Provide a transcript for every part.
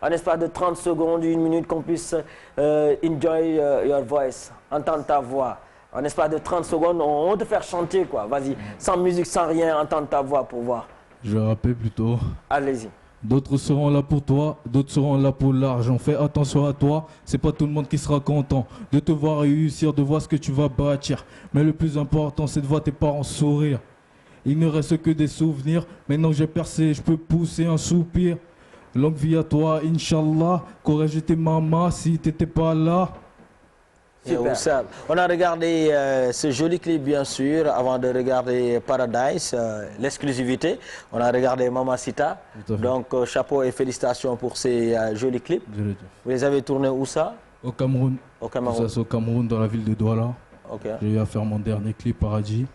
en espace de 30 secondes, 1 minute, qu'on puisse enjoy your voice, entendre ta voix. En espace de 30 secondes, on va te faire chanter, quoi. Vas-y, sans musique, sans rien, entendre ta voix pour voir. Je vais rapper plutôt. Allez-y. D'autres seront là pour toi, d'autres seront là pour l'argent. Fais attention à toi, c'est pas tout le monde qui sera content de te voir réussir, de voir ce que tu vas bâtir. Mais le plus important, c'est de voir tes parents sourire. Il ne reste que des souvenirs. Maintenant que j'ai percé, je peux pousser un soupir. Longue vie à toi, Inch'Allah. Qu'aurais-je été maman si t'étais pas là? Super. On a regardé ce joli clip, bien sûr, avant de regarder Paradise, l'exclusivité. On a regardé Mamacita. Donc, chapeau et félicitations pour ces jolis clips. Vous les avez tournés où ça? Au Cameroun. Au Cameroun. Ça, c'est au Cameroun, dans la ville de Douala. Okay. J'ai eu à faire mon dernier clip, Paradis.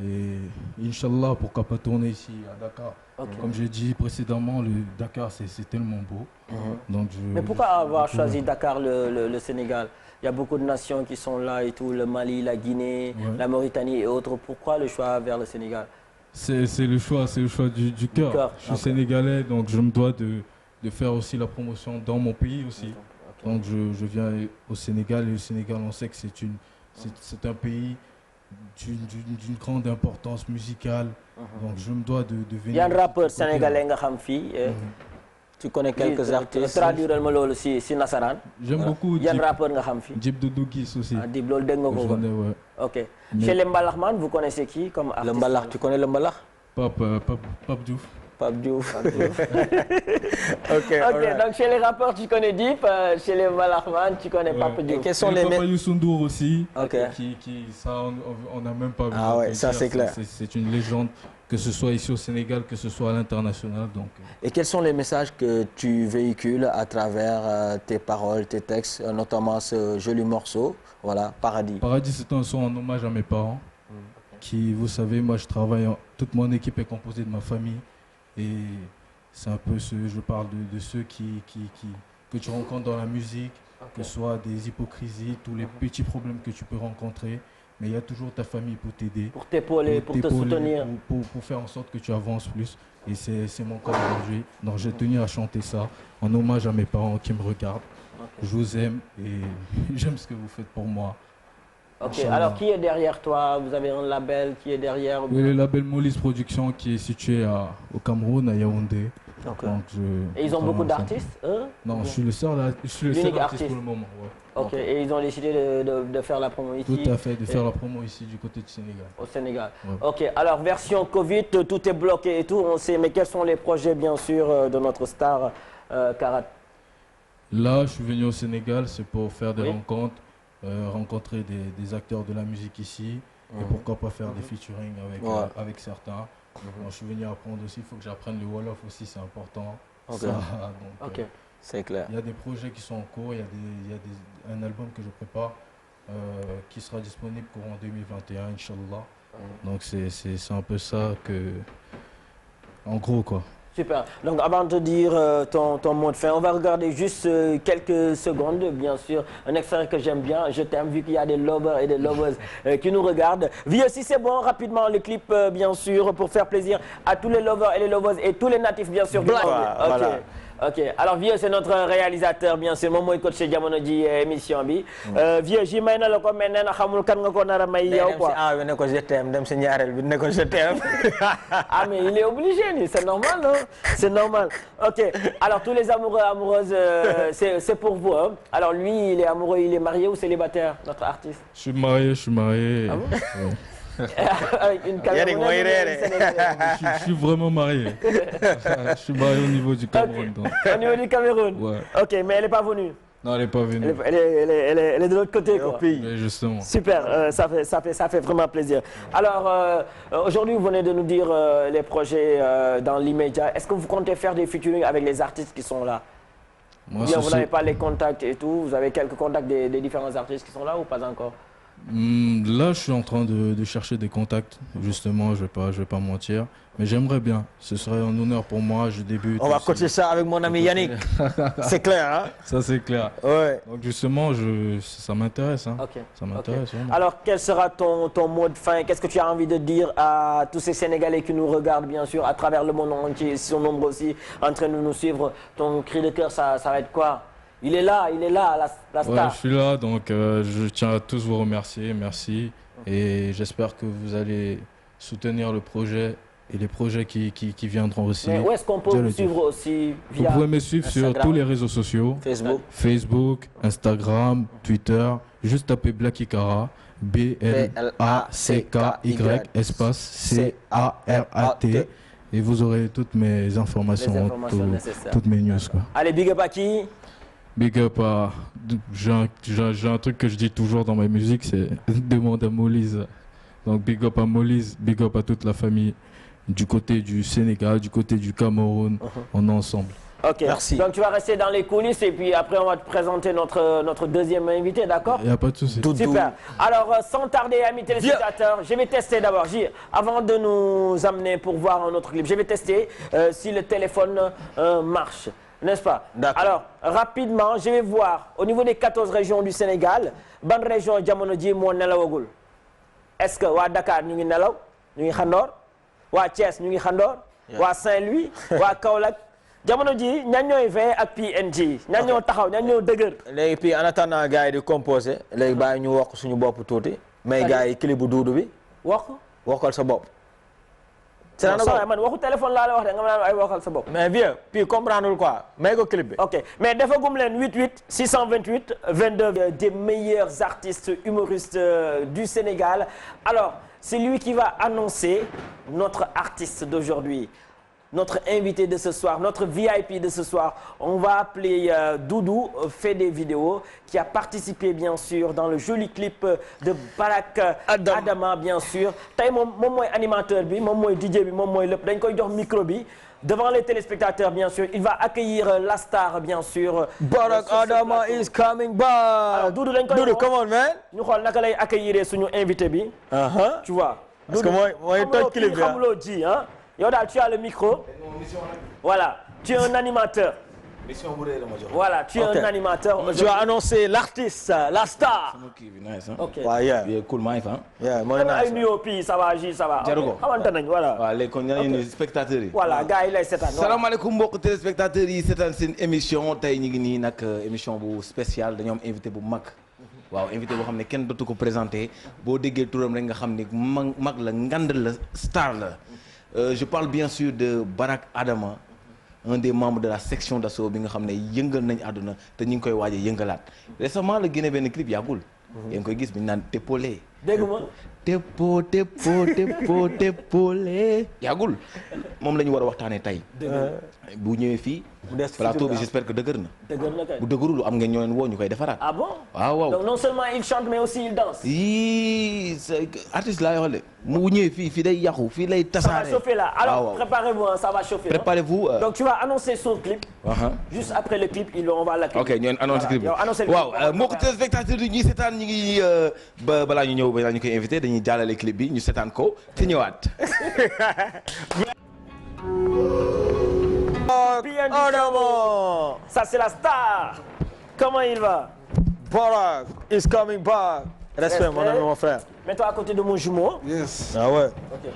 Et Inch'Allah, pourquoi pas tourner ici à Dakar. Okay. Comme j'ai dit précédemment, le Dakar, c'est tellement beau. Donc Mais pourquoi avoir choisi Dakar, le Sénégal? Il y a beaucoup de nations qui sont là et tout, le Mali, la Guinée, la Mauritanie et autres. Pourquoi le choix vers le Sénégal? C'est le choix du cœur. Je suis sénégalais, donc je me dois de faire aussi la promotion dans mon pays aussi. Donc je viens au Sénégal et le Sénégal, on sait que c'est un pays d'une grande importance musicale. Donc je me dois de venir. Il y a un rappeur sénégalais tu connais quelques artistes. Traduire-moi le si Nassaran. J'aime beaucoup. Il y a un rappeur nga xam fi. Djib Doudou Guiss aussi. Ah, Djib loolu dégg nga ko. Ok. Chez les Mbalaxman, vous connaissez qui comme artiste? Le Mbalax, tu connais le Mbalax? Pape Diouf. Pape Diouf. Ok, donc chez les rappeurs, tu connais Dip, chez les Mbalaxman, tu connais Pape Diouf. Quels sont les Papa Youssou N'Dour aussi. Ok. Ça, on n'a même pas vu. Ah ouais, ça c'est clair. C'est une légende. Que ce soit ici au Sénégal, que ce soit à l'international. Et quels sont les messages que tu véhicules à travers tes paroles, tes textes, notamment ce joli morceau, voilà, Paradis? Paradis, c'est un son en hommage à mes parents, qui, vous savez, moi je travaille, toute mon équipe est composée de ma famille, et c'est un peu je parle de ceux que tu rencontres dans la musique, que ce soit des hypocrisies, tous les petits problèmes que tu peux rencontrer. Mais il y a toujours ta famille pour t'aider. Pour t'épauler, pour te soutenir. Pour faire en sorte que tu avances plus. Et c'est mon cas aujourd'hui. Donc j'ai tenu à chanter ça en hommage à mes parents qui me regardent. Je vous aime et j'aime ce que vous faites pour moi. Ok, alors qui est derrière toi? Vous avez un label qui est derrière? Oui, le label Molis Production qui est situé au Cameroun, à Yaoundé. Okay. Et ils ont beaucoup d'artistes, eux? Non, je suis le seul artiste pour le moment. Ouais. Ok, et ils ont décidé de faire la promo ici? Tout à fait, de faire la promo ici du côté du Sénégal. Au Sénégal. Ouais. Ok, alors version Covid, tout est bloqué et tout, on sait, mais quels sont les projets bien sûr de notre star Karat? Là, je suis venu au Sénégal, c'est pour faire des rencontres, rencontrer des acteurs de la musique ici, et pourquoi pas faire des featuring avec certains. Bon, je suis venu apprendre aussi, il faut que j'apprenne le Wolof aussi, c'est important. Okay. Ok, c'est clair. Il y a des projets qui sont en cours, il y a un album que je prépare qui sera disponible courant 2021, Inch'Allah. Donc c'est un peu ça en gros quoi. Super. Donc avant de dire ton mot de fin, on va regarder juste quelques secondes, bien sûr. Un extrait que j'aime bien. Je t'aime, vu qu'il y a des lovers et des lovers qui nous regardent. Vieux, si c'est bon, rapidement le clip, bien sûr, pour faire plaisir à tous les lovers et les lovers et tous les natifs, bien sûr. Voilà. Ok, alors Vieux, c'est notre réalisateur, bien sûr. Moom mooy coach jamono ji émission bi. Vieux, ji may na la ko mais nee na xamul kan nga ko nar a may yow quoi. Ah, ne ko je t'aime, dem si ñaareel bi ne ko je t'aime. Ah mais il est obligé, c'est normal, non? C'est normal. Ok, alors tous les amoureux, amoureuses, c'est pour vous. Hein? Alors lui, il est amoureux, il est marié ou célibataire, notre artiste? Je suis marié. Ah bon? Avec une Camerounaise. Je suis vraiment marié. Je suis marié au niveau du Cameroun. Okay. Donc. Au niveau du Cameroun? Ouais. Ok, mais elle n'est pas venue? Non, elle n'est pas venue. Elle est de l'autre côté, quoi. Mais justement. Super, ça fait vraiment plaisir. Alors, aujourd'hui, vous venez de nous dire les projets dans l'immédiat. Est-ce que vous comptez faire des featuring avec les artistes qui sont là? Moi, bien, vous n'avez pas les contacts et tout? Vous avez quelques contacts des différents artistes qui sont là ou pas encore? Là, je suis en train de chercher des contacts. Justement, je vais pas mentir. Mais j'aimerais bien. Ce serait un honneur pour moi. Je débute. On va aussi. coacher ça avec mon ami Yannick. C'est clair, hein? Ça, c'est clair. Ouais. Donc, justement, ça m'intéresse. Hein. Ok. Ça m'intéresse. Ok. Vraiment. Alors, quel sera ton mot de fin? Qu'est-ce que tu as envie de dire à tous ces Sénégalais qui nous regardent, bien sûr, à travers le monde entier, ils sont nombreux aussi, en train de nous suivre? Ton cri de cœur, ça va être quoi? Il est là, la Ouais, star. je suis là, donc je tiens à tous vous remercier. Merci. Et j'espère que vous allez soutenir le projet et les projets qui viendront aussi. Mais où est-ce qu'on peut Dieu vous le dit. suivre aussi Vous via pouvez me suivre sur Instagram. tous les réseaux sociaux. Facebook, Instagram, Twitter. Juste tapez Black Ikara. B-L-A-C-K-Y espace C-A-R-A-T. Et vous aurez toutes mes informations, Les informations nécessaires. toutes mes news. Quoi. Allez, big up à qui? Big up à... J'ai un truc que je dis toujours dans ma musique, c'est demande à Molise. Donc big up à Molise, big up à toute la famille du côté du Sénégal, du côté du Cameroun. On est ensemble. Ok, Merci. donc tu vas rester dans les coulisses et puis après on va te présenter notre deuxième invité, d'accord? Il n'y a pas de souci. Super. Alors, sans tarder, amis téléspectateurs, je vais tester d'abord. Avant de nous amener pour voir un autre clip, je vais tester si le téléphone marche, n'est-ce pas? D'accord. Alors, rapidement, je vais voir au niveau des 14 régions du Sénégal, bonne région jamono ji moo nelawagul. Est-ce que waa Dakar ñu ngi nelaw, ñu ngi xandoor, waa Thiès ñu ngi xandoor, waa Saint-Louis, waa Kaolack. jamono ji ñan ñooy veillé ak PNG ñan ñoo taxaw ñan ñoo dëgër. léegi puis en attendant gars yi di composé léegi bàyyi ñu wax suñu bopp tuuti. mais gars yi clip bu duudu bi. waxal sa bopp. c'est non ça man waxu téléphone laa la wax de nga ma naan ay waxal sa bopp. mais vieux puis comprendre quoi may ko clip bi. ok mais defagum leen 88 628 22 des meilleurs artistes humoristes du Sénégal. Alors c'est lui qui va annoncer notre artiste d'aujourd'hui. Notre invité de ce soir, notre VIP de ce soir, on va appeler Doudou, fait des vidéos, qui a participé bien sûr dans le joli clip de Barak Adama bien sûr. Tey moom mooy animateur bi, moom mooy DJ bi, moom mooy lépp dañ koy jox micro bi. Devant les téléspectateurs bien sûr, il va accueillir la star bien sûr. Barak Adama is coming back. Alors Doudou dañ koy Doudou come on man. ñu xool naka lay accueillir suñu invité bi. Tu vois. Parce que mooy toj clip bi xamuloo ji ah. Yow daal tu as le micro. Voilà, tu es un animateur. Voilà, tu es un animateur. Tu as annoncé l'artiste, la star. Ok. waaw yeah. cool maa ngi fa. mooy ay nuyoo puis ça va ji ça va. Jaru ko. xamante nañ voilà. waaw léegi kon ñu ngi nuyu spectateurs yi. Voilà gars yi lay seetaan. salaamaaleykum mbokk téléspectateurs yi seetaan seen émission tey ñu ngi nii nag émission bu spéciale dañoo am invité bu mag. waaw invité boo xam ne kenn dootu ko présenté boo déggee turam rek nga xam ne mag la ngand la star la. Je parle bien sûr de Barak Adama un des membres de la section d'assaut bi nga xam ne yëngal nañ àdduna te ñu ngi koy waaj a yëngalaat récemment la génne benn clip yàggul. yaa ngi koy gis bi ñu naan Tepolé. dégg nga. Tepolé. yàggul moom la ñu war a waxtaanee tey. bu ñëwee fii. plateau bi j'espère que dëgër na. dëgër na kay. bu dëgërul am nga ñoo woo ñu koy defaraat. Ah bon? waaw. Donc non seulement il chante mais aussi il danse. yii artiste laa yoo xam ne mu ñëwee fii day yàqu fii lay tasaare. Ça va chauffer là. Alors préparez-vous ça va chauffer. Préparez-vous. Donc tu vas annoncer son clip. Juste après le clip on va l'accueillir. ok ñoon annoncer clip bi waaw mbokk téléspectateurs yi ñuy seetaan ñu ngi balaa ñu ñëw balaa ñu koy invité dañuy jàllale clip bi ñu seetaan ko te ñëwaat. Adama. Ça c'est la star. Comment il va? Barak is coming back. Respect mon ami mon frère. Mets-toi à côté de mon jumeau. Yes, Ah ouais. Ok.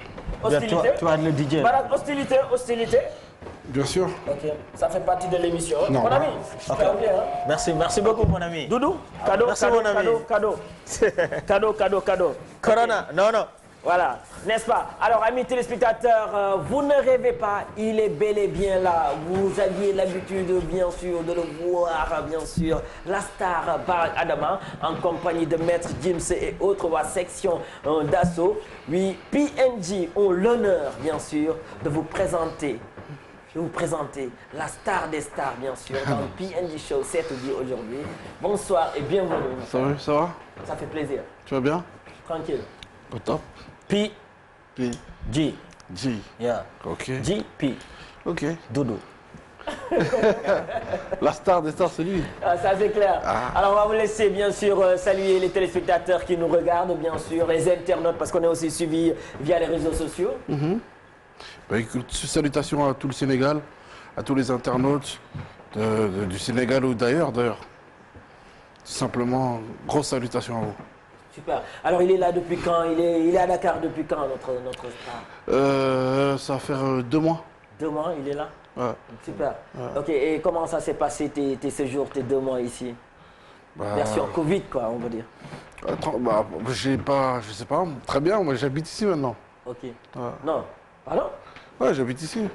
Hostilité. Toi le DJ. Barak, hostilité. bien sûr. Ok. Ça fait partie de l'émission. Non. Mon ami. Ok. Merci beaucoup mon ami. Doudou. Cadeau. Merci, mon ami. Cadeau. Corona, non. Voilà, n'est-ce pas? Alors, amis téléspectateurs, vous ne rêvez pas, il est bel et bien là. Vous aviez l'habitude, bien sûr, de le voir, bien sûr. La star Barak Adama, en compagnie de Maître Gims et autres, la section d'assaut. Oui, PNG ont l'honneur, bien sûr, de vous présenter. La star des stars, bien sûr, dans le PNG Show, c'est dit aujourd'hui. Bonsoir et bienvenue. Salut, ça va? Ça fait plaisir. Tu vas bien? Tranquille. Au top. P. P. G. G. Yeah. Ok. G. P. Ok. Doudou. La star des stars, c'est lui. Ah, ça c'est clair. Alors on va vous laisser bien sûr saluer les téléspectateurs qui nous regardent, bien sûr, les internautes, parce qu'on est aussi suivi via les réseaux sociaux. Bah, écoute, salutations à tout le Sénégal, à tous les internautes du Sénégal ou d'ailleurs. Simplement, grosse salutation à vous. Super. Alors il est là depuis quand? Il est à Dakar depuis quand, notre star? Ça va faire 2 mois. 2 mois, il est là? Ouais. Super. Ok, et comment ça s'est passé tes séjours, tes 2 mois ici? Bah, Version Covid, quoi, on va dire. bah, je sais pas, très bien, moi j'habite ici maintenant. Ok. Ouais. Non. Pardon? Ouais, j'habite ici.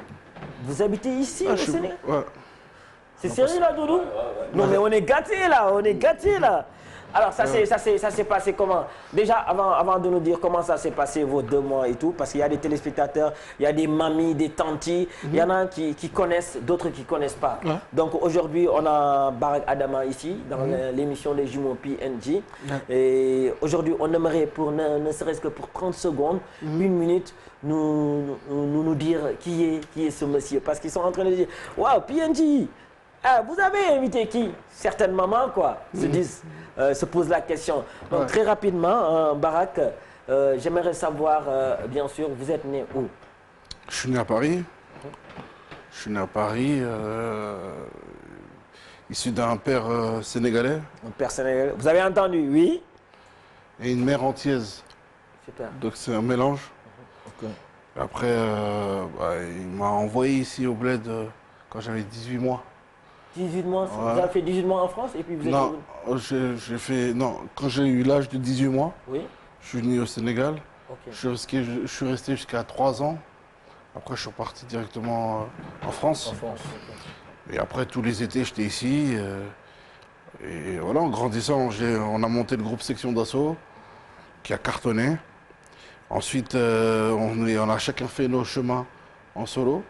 Vous habitez ici Ah, au Sénégal? Ouais. C'est sérieux là, Doudou? Non, mais on est gâtés là, on est gâtés là. Alors, ça s'est passé comment? Déjà, avant de nous dire comment ça s'est passé vos 2 mois et tout, parce qu'il y a des téléspectateurs, il y a des mamies, des tantis, il y en a qui connaissent, d'autres qui ne connaissent pas. Ouais. Donc, aujourd'hui, on a Barack Adama ici, dans l'émission Les Jumeaux PNJ. Et aujourd'hui, on aimerait, ne serait-ce que pour 30 secondes, 1 minute, nous dire qui est ce monsieur. Parce qu'ils sont en train de dire, waouh, PNJ! Ah, vous avez invité qui? Certaines mamans, quoi, se posent la question. Donc, très rapidement, Barack, j'aimerais savoir, bien sûr, vous êtes né où? Je suis né à Paris. Je suis né à Paris, issu d'un père sénégalais Un père sénégalais. Vous avez entendu, oui? et une mère antillaise. Super. Donc c'est un mélange. Ok. Après, il m'a envoyé ici au bled quand j'avais 18 mois. 18 mois, Ouais. vous avez fait 18 mois en France et puis vous êtes... Non, quand j'ai eu l'âge de 18 mois, Oui? je suis venu au Sénégal. Ok. Je suis resté jusqu'à 3 ans. Après, je suis reparti directement en France. En France. Et après, tous les étés, j'étais ici. Et voilà, en grandissant, on a monté le groupe Section d'Assaut, qui a cartonné. Ensuite, on a chacun fait nos chemins en solo.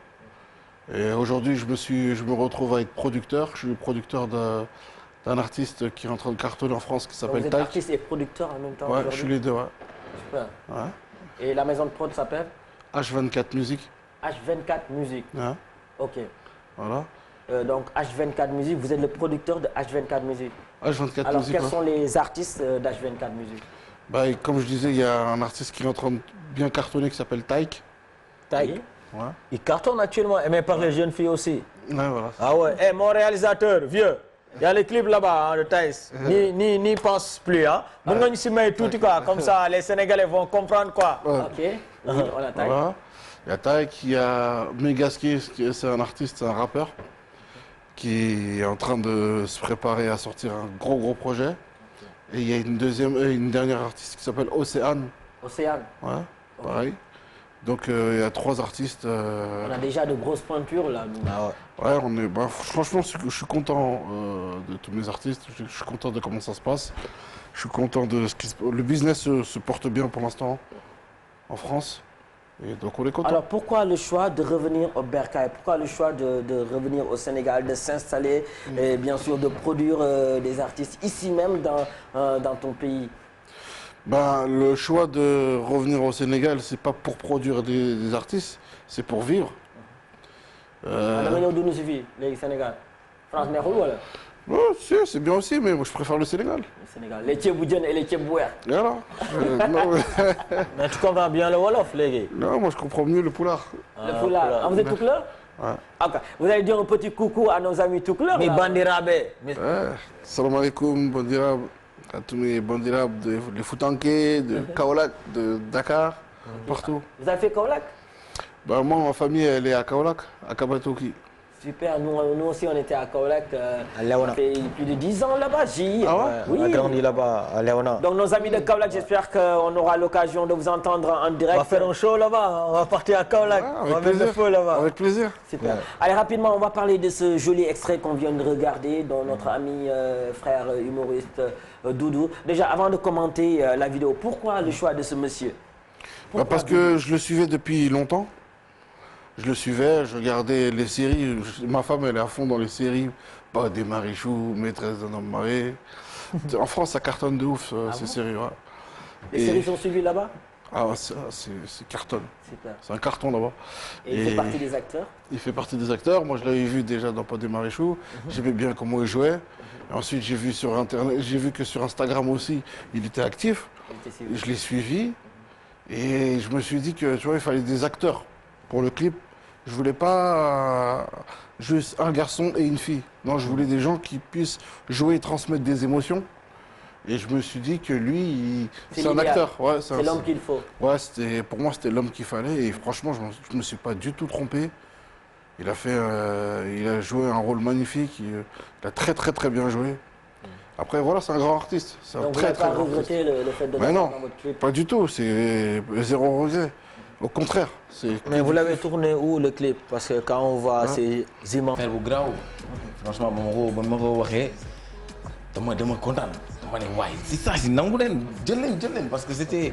Et aujourd'hui, je me retrouve à être producteur. Je suis producteur d'un artiste qui est en train de cartonner en France, qui Donc, s'appelle vous êtes Taïk. artiste et producteur en même temps Ouais, je aujourd'hui? suis les deux, ouais. Super. Ouais. Et la maison de prod s'appelle H24 Musique. H24 Musique. Ouais. Ok. Voilà. Donc H24 Musique, vous êtes le producteur de H24 Musique. H24 Alors Musique. quels ouais. sont les artistes d'H24 Musique? Bah, et comme je disais, il y a un artiste qui est en train de bien cartonner qui s'appelle Taïk. Taïk. Ouais. Il cartonne actuellement, aimé par les jeunes filles aussi. Ouais, voilà. Ah ouais, eh, mon réalisateur, vieux, il y a les clips là-bas hein, de Thaïs. N'y pense plus. Hein. Bon, on s'y met tout, quoi. Comme ça, les Sénégalais vont comprendre quoi. Ouais. Ok. Oui, on a taille. Voilà. Il y a Taïk, il y a Megaski, c'est un artiste, c'est un rappeur, qui est en train de se préparer à sortir un gros projet. Et il y a une dernière artiste qui s'appelle Océane. Océane. Ouais, pareil. Donc il y a 3 artistes. On a déjà de grosses pointures là. Nous. Ah ouais. Ouais, franchement, je suis content de tous mes artistes. Je suis content de comment ça se passe. Je suis content de le business se porte bien pour l'instant en France. Et donc on est content. Alors pourquoi le choix de revenir au Bercail? Pourquoi le choix de revenir au Sénégal, de s'installer et bien sûr de produire des artistes ici même dans ton pays? Ben, le choix de revenir au Sénégal, c'est pas pour produire des artistes, c'est pour vivre. dama ñëw dund si fii léegi Sénégal France neexul wala? Ouais, c'est bien aussi, mais moi je préfère le Sénégal. Le Sénégal les ceeb bu jën et les ceeb bu weex. Voilà. Non, Mais tu comprends bien le Wolof, les gars. non, moi je comprends mieux le poulard. Le Pulaar. Ah, vous êtes Toucouleur? Ouais. Ok. Vous allez dire un petit coucou à nos amis Toucouleurs Mi là. bandirabe. Mi- Ouais. Salam alaikum, bon dirab, à tous mes bons dirab de Foutanké, de Kaolack, de Dakar, partout. Vous avez fait Kaolack? Bah, moi, ma famille, elle est à Kaolack, à Kabatoki. Super, nous aussi on était à Kaolack. À Léona. Ça fait plus de 10 ans là-bas, j'y. Ah ouais? Oui. On a grandi là-bas, à Léona. Donc nos amis de Kaolack, j'espère qu'on aura l'occasion de vous entendre en On direct. va faire un show là-bas, on va partir à Kaolack. Ouais, on avec va mettre le plaisir. feu là-bas. Avec plaisir. Super. Allez, rapidement, on va parler de ce joli extrait qu'on vient de regarder, dont notre ami frère humoriste Doudou. Déjà, avant de commenter la vidéo, pourquoi le choix de ce monsieur? Bah, parce que je le suivais depuis longtemps. Je le suivais, je regardais les séries. Ma femme, elle est à fond dans les séries. Bah, des Marichou, Maîtresse d'un homme marié. En France, ça cartonne de ouf, ces séries. Ouais. Les séries sont suivies là-bas? Ah, c'est carton. Super. C'est un carton là-bas. Et il fait partie des acteurs? Il fait partie des acteurs. Moi, je l'avais vu déjà dans Pod des Maréchaux. J'aimais bien comment il jouait. Et ensuite, j'ai vu sur Internet, j'ai vu que sur Instagram aussi, il était actif. Je l'ai suivi. Et je me suis dit que, tu vois, il fallait des acteurs pour le clip. Je voulais pas juste un garçon et une fille. Non, je voulais des gens qui puissent jouer et transmettre des émotions. Et je me suis dit que lui, c'est un acteur. Ouais, c'est l'homme qu'il faut. Ouais, pour moi, c'était l'homme qu'il fallait. Et franchement, je ne me suis pas du tout trompé. Il a joué un rôle magnifique. Il a très, très, très bien joué. Après, voilà, c'est un grand artiste. Donc, vous n'avez pas regretté le fait de le dans votre clip? Pas du tout. C'est zéro regret. Au contraire. Mais vous l'avez tourné où le clip? Parce que quand on voit ces images. affaire bu garaaw franchement ba ma ko waxee dama kontaan dama ne waaye si saa si nangu leen jël leen parce que c'était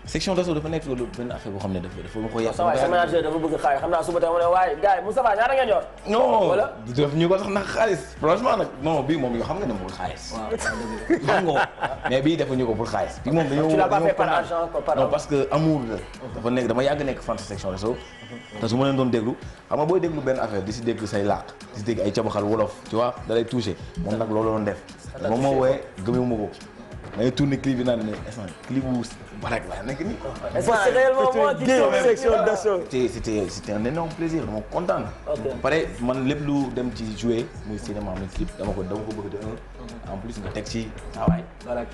section d'assaut dafa nekk benn affaire boo xam ne dafa ma ko yàq. sa manager dafa bëgg xaalis xam naa suba tey mu ne waaye gars yi Moustapha ñaata ngeen yor. non voilà def ñu ko sax nag xaalis franchement nag non bii moom yoo xam nga ne pour xaalis. xam nga mais bii defuñu ko pour xaalis. bii moom dañoo tu l'as pas fait par argent quoi, non parce que amour la. dafa nekk dama yàgg nekk fan section d'assaut. te su ma leen doon déglu xam nga booy déglu benn affaire di si dégg say làkk di si dégg ay cabaxal wolof tu vois da lay touché moom nag loolu doon def. moom moo wooyee gëmewuma ko. da ngay tourné clip bi naan ne instant clip bu Barak laa nekk nii. est-ce que c'est réellement moi qui tourne section d'assaut? C'était un énorme plaisir dama kontaan. pare man lépp lu dem ci jouer muy cinéma muy clip dama ko bëgg de en plus nga teg ci waawaay. Barak.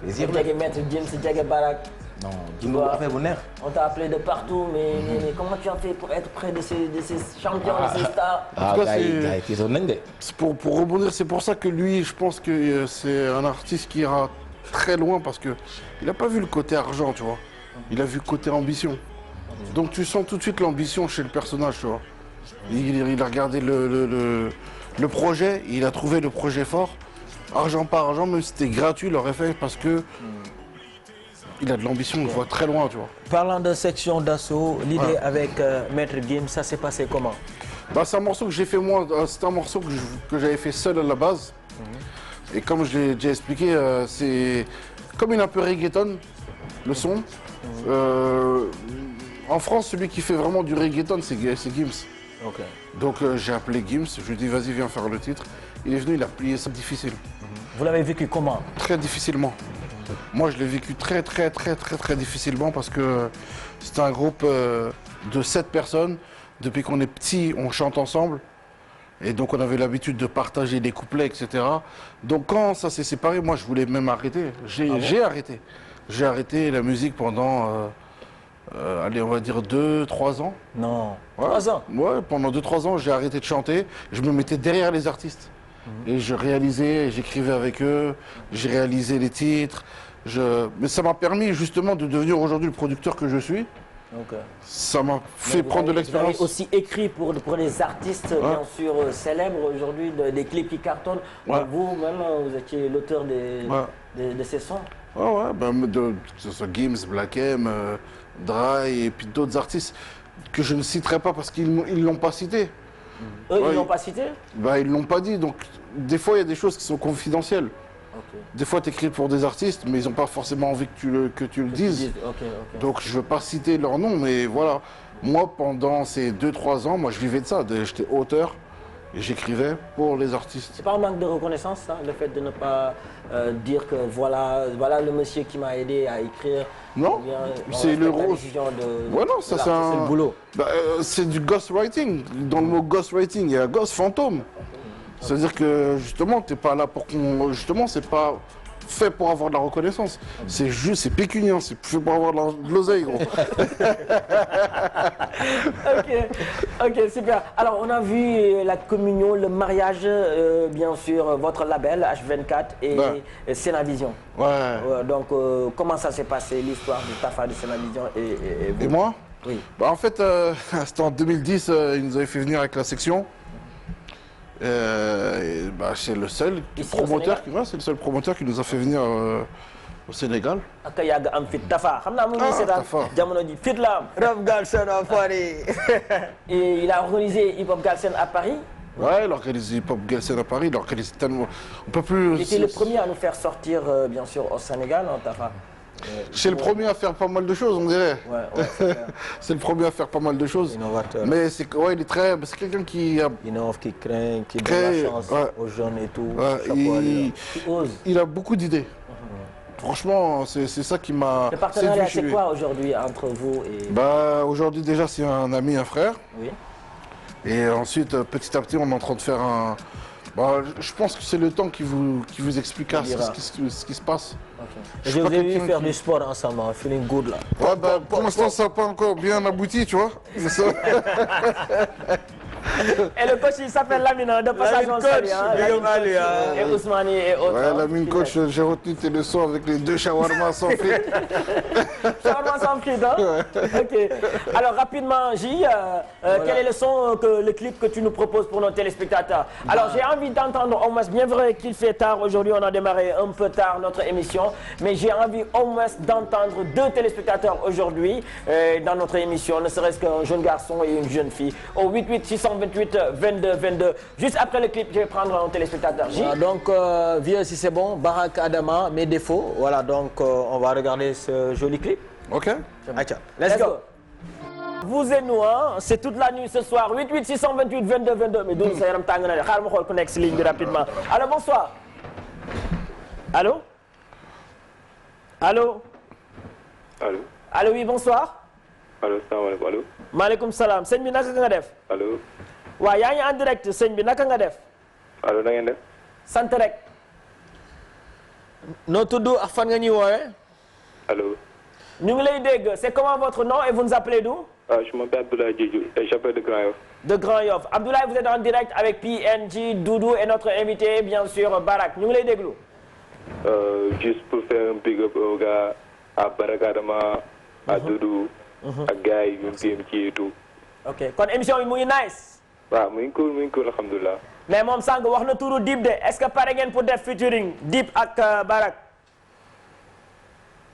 plaisir jege maître Gims jege Barak. non dund affaire bu neex. On t'a appelé de partout, mais comment tu as fait pour être près de ces champions, de ces stars? Ah, gars yi kii soon nañ de. Pour rebondir, c'est pour ça que lui, je pense que c'est un artiste qui ira très loin parce que il n'a pas vu le côté argent, tu vois. Il a vu le côté ambition. Donc tu sens tout de suite l'ambition chez le personnage, tu vois. Il a regardé le projet, il a trouvé le projet fort. Argent par argent, même si c'était gratuit, il l'aurait fait parce que il a de l'ambition, il voit très loin, tu vois. Parlant de section d'assaut, l'idée avec Maître Gims, ça s'est passé comment? Bah, c'est un morceau que j'ai fait moi, c'est un morceau que j'avais fait seul à la base. Et comme je l'ai déjà expliqué, c'est comme un peu reggaeton, le son. En France, celui qui fait vraiment du reggaeton, c'est Gims. Okay. Donc j'ai appelé Gims, je lui ai dit vas-y viens faire le titre. Il est venu, il a plié ça difficile. Vous l'avez vécu comment? Très difficilement. Moi je l'ai vécu très difficilement parce que c'est un groupe de 7 personnes. Depuis qu'on est petit, on chante ensemble. Et donc on avait l'habitude de partager des couplets, etc. Donc quand ça s'est séparé, moi je voulais même arrêter. J'ai arrêté. J'ai arrêté la musique pendant, allez, on va dire 2-3 ans. Non, ouais, 3 ans? Ouais, pendant 2-3 ans, j'ai arrêté de chanter. Je me mettais derrière les artistes. Et je réalisais, j'écrivais avec eux, j'ai réalisé les titres. Mais ça m'a permis justement de devenir aujourd'hui le producteur que je suis. Okay. Ça m'a fait prendre de l'expérience. Vous avez aussi écrit pour les artistes, bien sûr, célèbres aujourd'hui, des clips qui cartonnent. Ouais. Vous-même, vous étiez l'auteur de ces sons. Ouais, ben, que ce soit Gims, Black M, Dry et puis d'autres artistes que je ne citerai pas parce qu'ils ne l'ont pas cité. Eux, ils ne l'ont pas cité? Bah, ils ne l'ont pas dit. Donc, des fois, il y a des choses qui sont confidentielles. Okay. Des fois, tu écris pour des artistes, mais ils n'ont pas forcément envie que tu le dises. Okay. Donc, je ne veux pas citer leur nom, mais voilà. Moi, pendant ces 2-3 ans, moi, je vivais de ça. J'étais auteur et j'écrivais pour les artistes. C'est pas un manque de reconnaissance, ça, le fait de ne pas dire que voilà le monsieur qui m'a aidé à écrire. Non, c'est le rôle. Ouais, non, ça c'est le boulot. Bah, c'est du ghostwriting. Dans le mot ghostwriting, il y a ghost fantôme. C'est-à-dire que justement, t'es pas là pour qu'on. Justement, c'est pas fait pour avoir de la reconnaissance. C'est juste, c'est pécunien, c'est fait pour avoir de l'oseille, gros. Ok, super. Alors, on a vu la communion, le mariage, bien sûr, votre label H24 et Senavision. Ouais. Donc, comment ça s'est passé, l'histoire de Tafa de Senavision et vous? Et moi? Oui. Bah, en fait, c'était en 2010, ils nous avaient fait venir avec la section. Bah, c'est le seul promoteur qui nous a fait venir au Sénégal. Et il a organisé Hip Hop Galsen à Paris. Ouais, il a organisé Hip Hop Galsen à Paris, il a organisé tellement. On peut plus. Il était le premier à nous faire sortir, bien sûr, au Sénégal, hein, Tafa. C'est le premier à faire pas mal de choses, on dirait. C'est le premier à faire pas mal de choses. Innovateur. Mais c'est il est très, c'est quelqu'un qui a, Innove, qui crée, qui donne la chance aux jeunes et tout. il a beaucoup d'idées. Franchement, c'est ça qui m'a. Le partenariat, c'est quoi aujourd'hui entre vous et... Bah, aujourd'hui déjà c'est un ami, un frère. Oui. Et ensuite, petit à petit, on est en train de faire un. Bah, je pense que c'est le temps qui vous expliquera ce qui se passe. Okay. Je vous ai vu faire du sport ensemble, feeling good là. Ouais, bah, pour l'instant, ça n'a pas encore bien abouti, tu vois. Et le coach, il s'appelle Lamine, de passage en salut, et Ousmane et autres. Ouais, Lamine coach, j'ai retenu tes leçons avec les 2 shawarma sans frites. Shawarma sans frites, hein? Ok. Alors, rapidement, J, quel est le son, le clip que tu nous proposes pour nos téléspectateurs? Alors, j'ai envie d'entendre, au moins, bien vrai qu'il fait tard, aujourd'hui on a démarré un peu tard notre émission, mais j'ai envie au moins d'entendre 2 téléspectateurs aujourd'hui dans notre émission, ne serait-ce qu'un jeune garçon et une jeune fille, au 88-628 22-22. Juste après le clip, je vais prendre un téléspectateur. J. Donc, vieux, si c'est bon, Barak Adama, mes défauts. Voilà, donc on va regarder ce joli clip. Ok. Aïcha, let's go. Vous et nous, hein, c'est toute la nuit ce soir. 88-628 22-22. Mais d'où ça y est, je connecte cette ligne rapidement. Allô, bonsoir. Allô? Allô? Allô? Allô, oui, bonsoir. Allô, salaamaaleykum, allô? Maaleykum salaam. Sëñ bi naka nga def? Allô? waaw yaa ngi en direct sëñ bi naka nga def? Allô, na ngeen def? sant rek. noo tudd ak fan nga ñuy woowee? Allô? ñu ngi lay dégg. C'est comment votre nom et vous nous appelez d'où? Je m'appelle Abdoulaye Diédhiou et j'appelle de Grand Yoff. De Grand Yoff. Abdoulaye, vous êtes en direct avec PNJ, Doudou et notre invité, bien sûr, Barak. ñu ngi lay déglu. Juste pour faire un big up aux gars, à Barak Adama, à Doudou, ak gars yi ñu ngi ci et tout. ok kon émission bi mu ngi nice. waaw mu ngi cool alhamdulilah. mais moom sànq wax na turu Dip de est-ce que pare ngeen pour def featuring Dip ak Barak.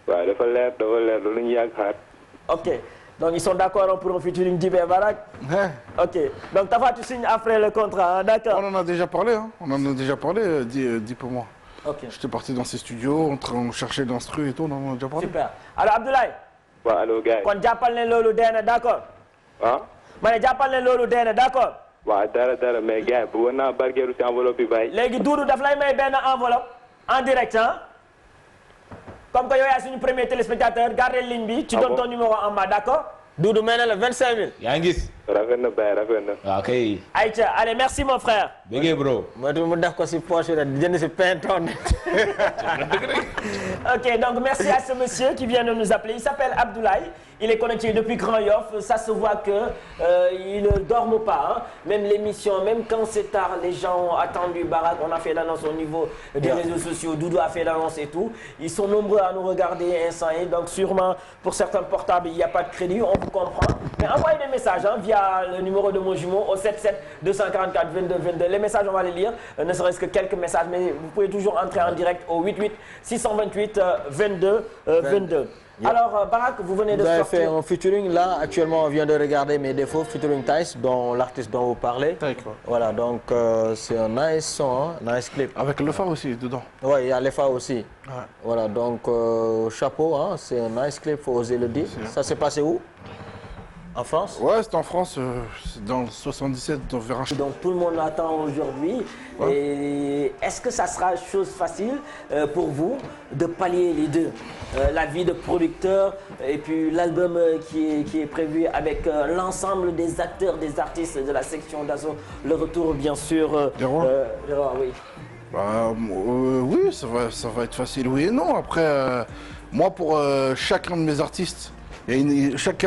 waaw dafa leer loolu ñu yàgg xaar. ok donc ils sont d'accord pour un featuring Dip et Barak. ok donc Tafa tu signes après le contrat, hein? D'accord. On en a déjà parlé, hein. On en a déjà parlé, dis pour moi. ok J'étais parti dans ses studios, on cherchait l'instru et tout, on en a déjà parlé. super alors Abdoulaye. waaw allo gars yi. kon jàppal ne loolu dee na d'accord. ah. ma ne jàppal ne loolu dee na d'accord. waaw dara mais gars yi bëggoon naa barkeelu si enveloppe bi bàyyi. léegi Doudou daf lay may benn enveloppe en direct, hein. comme que yow yaa suñu premier téléspectateur gardez ligne bi. tu donnes ton numéro en bas, d'accord. Doudou may na la 25000. yaa ngi gis. rafet na Baye rafet na. waaw kay. Aïcha allez merci mon frère. bëggee bro. mu def ko si poche rek jënd si pain tonne. Ok, donc merci à ce monsieur qui vient de nous appeler. Il s'appelle Abdoulaye. Il est connecté depuis Grand Yoff. Ça se voit que il ne dorme pas, hein. Même l'émission, même quand c'est tard, les gens ont attendu Barak. On a fait l'annonce au niveau des réseaux sociaux. Doudou a fait l'annonce et tout. Ils sont nombreux à nous regarder instant. Donc sûrement pour certains portables, il n'y a pas de crédit. On vous comprend. Mais envoyez des messages, hein, via le numéro de mon jumeau au 77 244 22 22. Les messages, on va les lire. Ne serait-ce que quelques messages, mais vous pouvez toujours entrer en direct au 88 628 22 22. Alors Barak, vous venez de sortir. Vous avez fait un featuring là. Actuellement, on vient de regarder Mes défauts, featuring Tice, dont l'artiste dont vous parlez. Taïk, ouais. Voilà, donc c'est un nice son, hein, nice clip. Avec le phare aussi dedans. Oui, il y a les phares aussi. Ouais. Voilà, donc chapeau, hein, c'est un nice clip, faut oser le dire. Ça s'est passé où? En France? Ouais, c'était en France, c'est dans le 77, vers un... Donc tout le monde attend aujourd'hui. Et est-ce que ça sera chose facile pour vous de pallier les deux, la vie de producteur et puis l'album qui est prévu avec l'ensemble des acteurs, des artistes de la section d'assaut, le retour bien sûr Des Rois. oui. Bah, oui, ça va être facile, oui et non. Après, moi, pour chacun de mes artistes, chaque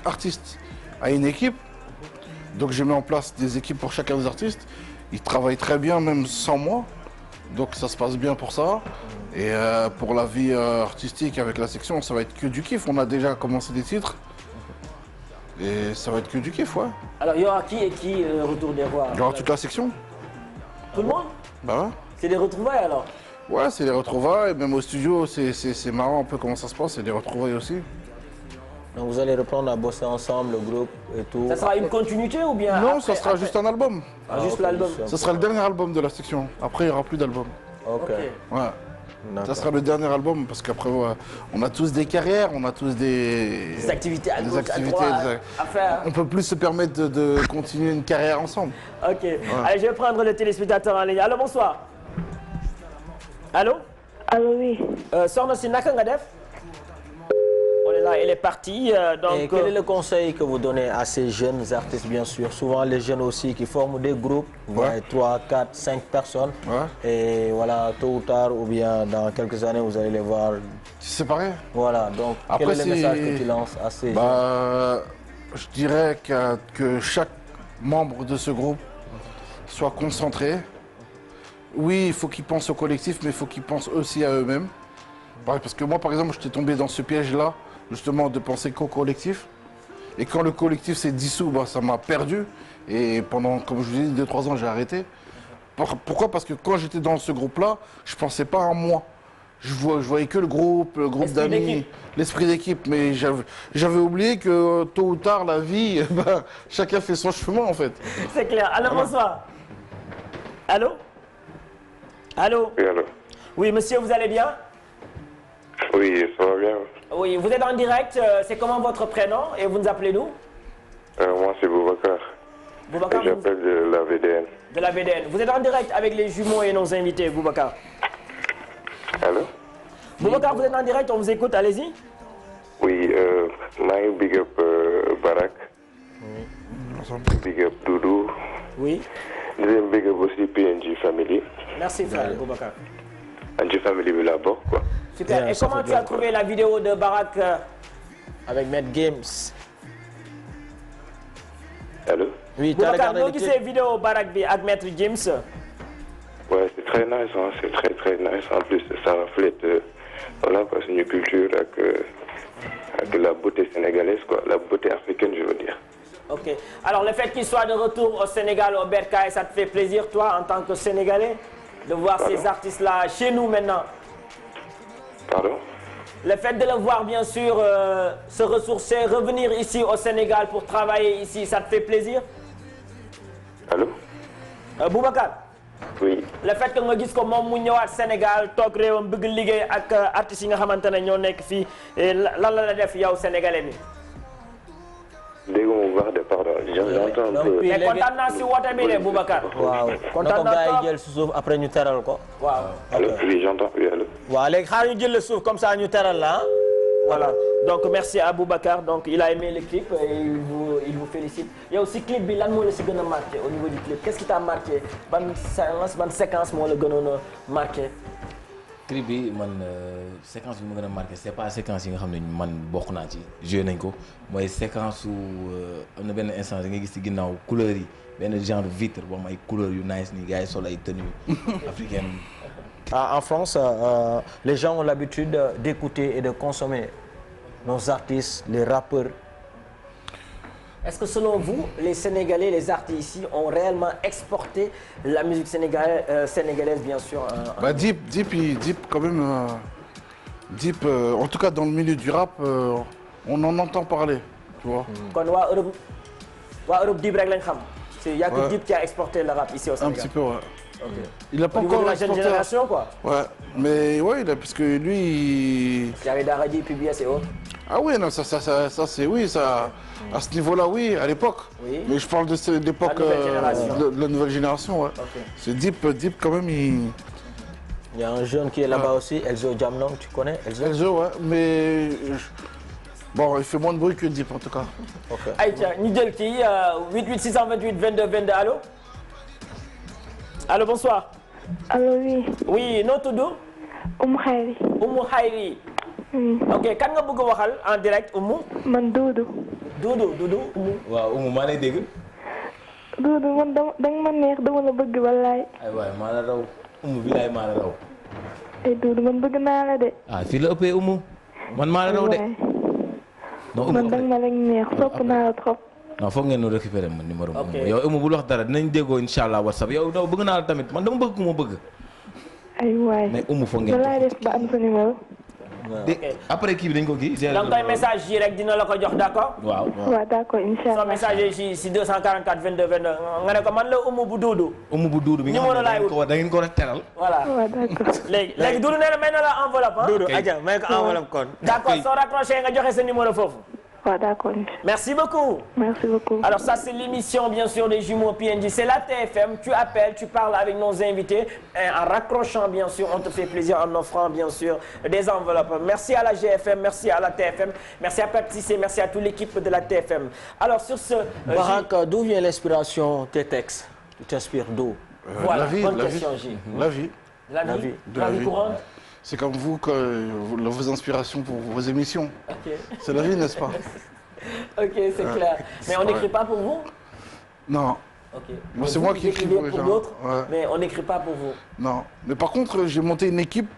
artiste a une équipe. Donc j'ai mis en place des équipes pour chacun des artistes. Ils travaillent très bien, même sans moi. Donc ça se passe bien pour ça. Et pour la vie artistique avec la section, ça va être que du kiff. On a déjà commencé des titres. Et ça va être que du kiff, ouais. Alors il y aura qui et qui retour des Rois? Il y aura toute la section. Tout le monde? Bah ouais. C'est des retrouvailles alors? Ouais, c'est des retrouvailles. Même au studio, c'est marrant un peu comment ça se passe. C'est des retrouvailles aussi. Donc vous allez reprendre à bosser ensemble, le groupe et tout. Ça sera une continuité ou bien? Non, après, ça sera juste un album. juste ok, l'album. Ça sera le dernier album de la section. Après, il n'y aura plus d'album. Ok. Ok. Ouais. Ça sera le dernier album parce qu'après, on a tous des carrières, on a tous des activités à gauche, à activités, droite à faire. On peut plus se permettre de continuer une carrière ensemble. Ok. Allez, je vais prendre le téléspectateur en ligne. Allô, bonsoir. Allô? Allô, oui. Soxna si naka nga def? On est là, elle est partie. Donc, et quel est le conseil que vous donnez à ces jeunes artistes, bien sûr? Souvent, les jeunes aussi qui forment des groupes, 3, 4, 5 personnes. Et voilà, tôt ou tard, ou bien dans quelques années, vous allez les voir. C'est pareil. Voilà, donc après, quel est le message que tu lances à ces jeunes? Je dirais que chaque membre de ce groupe soit concentré. Oui, il faut qu'ils pensent au collectif, mais il faut qu'ils pensent aussi à eux-mêmes. Parce que moi, par exemple, j'étais tombé dans ce piège-là, justement, de penser qu'au collectif. Et quand le collectif s'est dissous, ça m'a perdu. Et pendant, comme je vous ai dit, 2-3 ans, j'ai arrêté. Pourquoi? Parce que quand j'étais dans ce groupe-là, je ne pensais pas à moi. Je voyais que le groupe d'amis, l'esprit d'équipe. Mais j'avais oublié que tôt ou tard, la vie, chacun fait son chemin, en fait. C'est clair. Allô, bonsoir. Allô? Allô? Oui, allô? Oui, monsieur, vous allez bien? Oui, ça va bien. Oui, vous êtes en direct. C'est comment votre prénom et vous nous appelez d'où? Moi, c'est Boubacar. Boubacar, j'appelle de la VDN. De la VDN. Vous êtes en direct avec les jumeaux et nos invités, Boubacar. Allô? Boubacar, vous êtes en direct, on vous écoute, allez-y. Oui, my big up Barak. Big up Doudou. Oui. Deuxième big up aussi PNG Family. Merci, frère Boubacar. PNG Family, mais là-bas, quoi. Super. Et comment tu as trouvé la vidéo de Barak avec Maître Games? Allô? Oui, tu as regardé le clip? Cette vidéo Barak avec Maître James? Ouais, c'est très nice, hein. C'est très très nice. En plus, ça reflète voilà, quoi, c'est une culture avec la beauté sénégalaise, quoi. La beauté africaine, je veux dire. Ok. Alors, le fait qu'il soit de retour au Sénégal, au Bercail, ça te fait plaisir, toi, en tant que Sénégalais, de voir ces artistes-là chez nous maintenant? Pardon? Le fait de le voir, bien sûr, se ressourcer, revenir ici au Sénégal pour travailler ici, ça te fait plaisir? Allô? Boubacar? Oui. Le fait que nga gis ko moom mu ñëwaat Sénégal toog réewam bëgg liggéey ak artistes yi nga xamante ne ñoo nekk fii lan la def yow Sénégalais bi? dégg nga bu baax de pardon. J'entends un peu. mais kontaan naa si woote bi de Boubacar. waaw kontaan naa trop. jël si suuf après ñu teral ko. waaw. Allô? Oui, j'entends. Oui, allô? waaw léegi xaar ñu jël le suuf comme ça ñu teral la. Voilà. Donc merci à Boubacar. Donc il a aimé le clip et il vous félicite. Il y a aussi clip bi lan moo la si gën a marqué au niveau du clip. Qu'est-ce qui t'a marqué? Ban séquence moo la gënoon a marqué? clip bi man séquence bi ma gën a marqué c'est pas séquence yi nga xam ne man bokk naa ci joué nañ ko mooy séquence su am na benn instant nga gis ci ginnaaw couleurs yi benn genre vitre boo am ay couleurs yu nice nii gars yi sol ay tenues africaines. En France, les gens ont l'habitude d'écouter et de consommer nos artistes, les rappeurs. Est-ce que selon vous, les Sénégalais, les artistes ici ont réellement exporté la musique sénégalaise, bien sûr? Deep quand même, Deep, en tout cas dans le milieu du rap, on en entend parler, tu vois. Quand Europe Deep rek lañ xam. Il y a que Deep qui a exporté le rap ici au Sénégal. Un petit peu, ouais. Okay. Il n'a pas encore la jeune génération, quoi. Ouais, mais ouais, parce que lui, il y avait Daradi, PBS et autres. Ah oui, non, ça c'est oui, ça, à ce niveau-là, oui, à l'époque. Oui. Mais je parle de l'époque de la nouvelle génération, ouais. Okay. C'est Deep quand même, il y a un jeune qui est là-bas aussi, Elzo Jamnong, tu connais Elzo, ouais, mais bon, il fait moins de bruit que Deep en tout cas. Ok. Aïcha, ñu jël kii 88 628 22 22, allô? Allô, bonsoir. Allô, oui. Oui, noo tudd? Oumou Khayri. Oumou Khayri. Ok, kan nga bëgg a waxal en direct, Oumou? Man Doudou. Doudou, Oumou. waaw Oumou maa lay dégg. Doudou man danga ma neex dama la bëgg wallaay. ay waay maa la raw Oumou bilaay maa la raw. ay Doudou man bëgg naa la de. ah fii la ëppee Oumou man maa la raw de. non man danga ma la neex sopp naa la trop. non foog ngeen nu récupérer ma numéro Oumou yow Oumou bul wax dara dinañ déggoo incha allah WhatsApp yow daw bëgg naa la tamit man dama bëgg ku ma bëgg. ay waay mais Oumou foog ngeen da laay def ba am sa numéro. après kii bi dañ ko kii. da nga koy message yi rek dina la ko jox d'accord. waaw waaw d'accord incha soo allah. message yi si 244 22 22 nga ne ko man la Oumou bu Doudou. Oumou bu Doudou bi nga xam ne da ngeen ko war a teral. voilà waaw d'accord. léegi Doudou nee na may na la enveloppe ah. Doudou aja may ko enveloppe kon. d'accord soo raccroché nga joxe sa numéro foofu. waaw d'accord. Merci beaucoup. Merci beaucoup. Alors ça c'est l'émission bien sûr des jumeaux PNJ, c'est la TFM, tu appelles, tu parles avec nos invités et en raccrochant bien sûr, on te fait plaisir en offrant bien sûr des enveloppes. Merci à la GFM, merci à la TFM, merci à Pape Cissé, merci à toute l'équipe de la TFM. Alors sur ce... Barak, d'où vient l'inspiration, tes textes? Tu t'inspires d'où? Voilà, la vie, bonne la question vie. J. La vie. La vie, de la vie courante. C'est comme vous, vos inspirations pour vos émissions. Ok, C'est la vie, n'est-ce pas? ok, c'est clair. Mais on n'écrit pas pour vous? Non, Ok. moi, c'est Vous, moi vous qui écris écrivez pour les pour gens. d'autres, Ouais. mais on n'écrit pas pour vous. Non. Mais par contre, j'ai monté une équipe